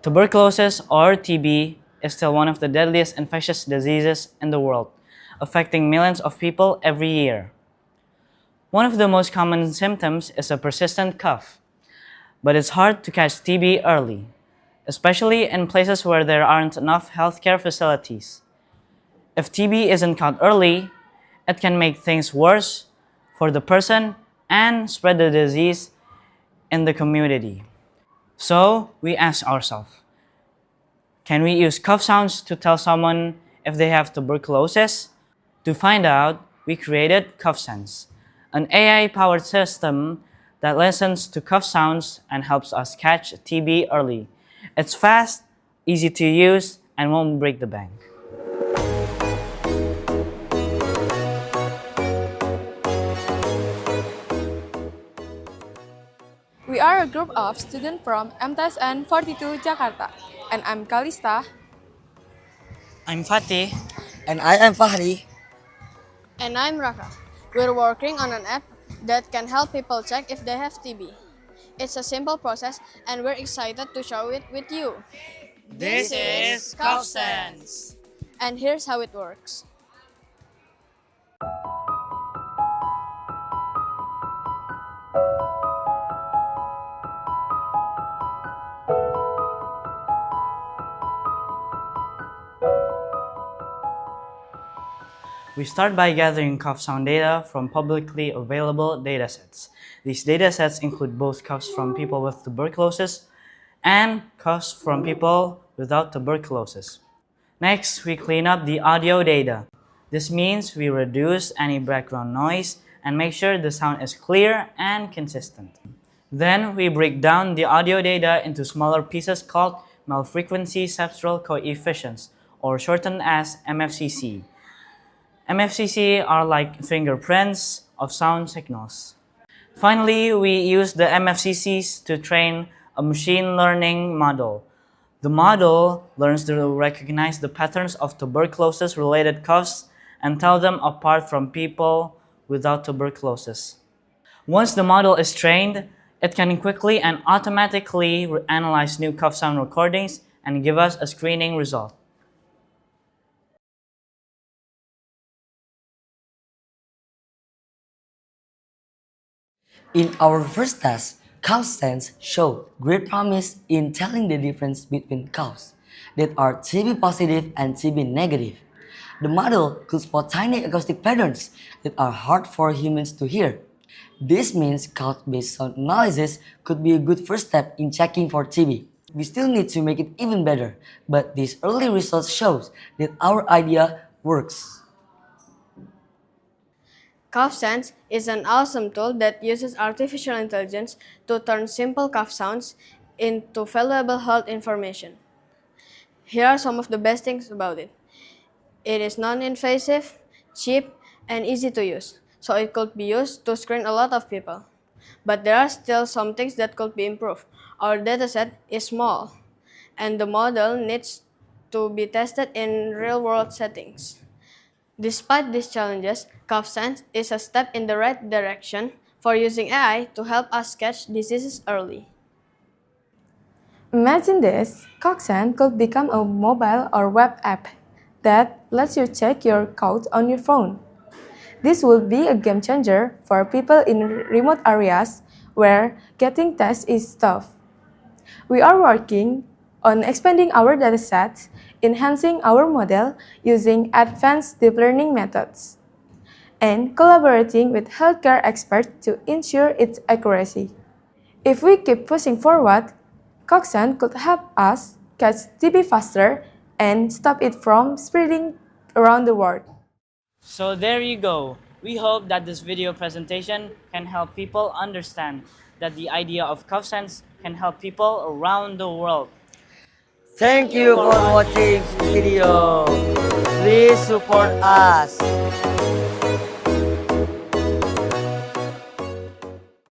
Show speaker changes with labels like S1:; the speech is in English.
S1: Tuberculosis, or TB, is still one of the deadliest infectious diseases in the world, affecting millions of people every year. One of the most common symptoms is a persistent cough, but it's hard to catch TB early, especially in places where there aren't enough healthcare facilities. If TB isn't caught early, it can make things worse for the person and spread the disease in the community. So we ask ourselves, can we use cough sounds to tell someone if they have tuberculosis? To find out, we created CoughSense, an AI-powered system that listens to cough sounds and helps us catch TB early. It's fast, easy to use, and won't break the bank.
S2: We are a group of students from MTSN 42 Jakarta, and I'm Kalista.
S1: I'm Fatih.
S3: And I am Fahri.
S2: And I'm Raka. We're working on an app that can help people check if they have TB. It's a simple process, and we're excited to show it with you.
S1: This is CoughSense.
S2: And here's how it works.
S1: We start by gathering cough sound data from publicly available datasets. These datasets include both coughs from people with tuberculosis and coughs from people without tuberculosis. Next, we clean up the audio data. This means we reduce any background noise and make sure the sound is clear and consistent. Then we break down the audio data into smaller pieces called male-frequency cepstral coefficients, or shortened as MFCC. MFCC are like fingerprints of sound signals. Finally, we use the MFCCs to train a machine learning model. The model learns to recognize the patterns of tuberculosis-related coughs and tell them apart from people without tuberculosis. Once the model is trained, it can quickly and automatically analyze new cough sound recordings and give us a screening result.
S3: In our first test, CoughSense showed great promise in telling the difference between coughs that are TB positive and TB negative. The model could spot tiny acoustic patterns that are hard for humans to hear. This means cough-based sound analysis could be a good first step in checking for TB. We still need to make it even better, but these early results shows that our idea works.
S2: CoughSense is an awesome tool that uses artificial intelligence to turn simple cough sounds into valuable health information. Here are some of the best things about it. It is non-invasive, cheap, and easy to use, so it could be used to screen a lot of people. But there are still some things that could be improved. Our dataset is small, and the model needs to be tested in real-world settings. Despite these challenges, CoughSense is a step in the right direction for using AI to help us catch diseases early.
S4: Imagine this, CoughSense could become a mobile or web app that lets you check your cough on your phone. This would be a game changer for people in remote areas where getting tests is tough. We are working on expanding our datasets, enhancing our model using advanced deep learning methods, and collaborating with healthcare experts to ensure its accuracy. If we keep pushing forward, CoughSense could help us catch TB faster and stop it from spreading around the world.
S1: So there you go. We hope that this video presentation can help people understand that the idea of CoughSense can help people around the world.
S3: Thank you for watching this video. Please support us.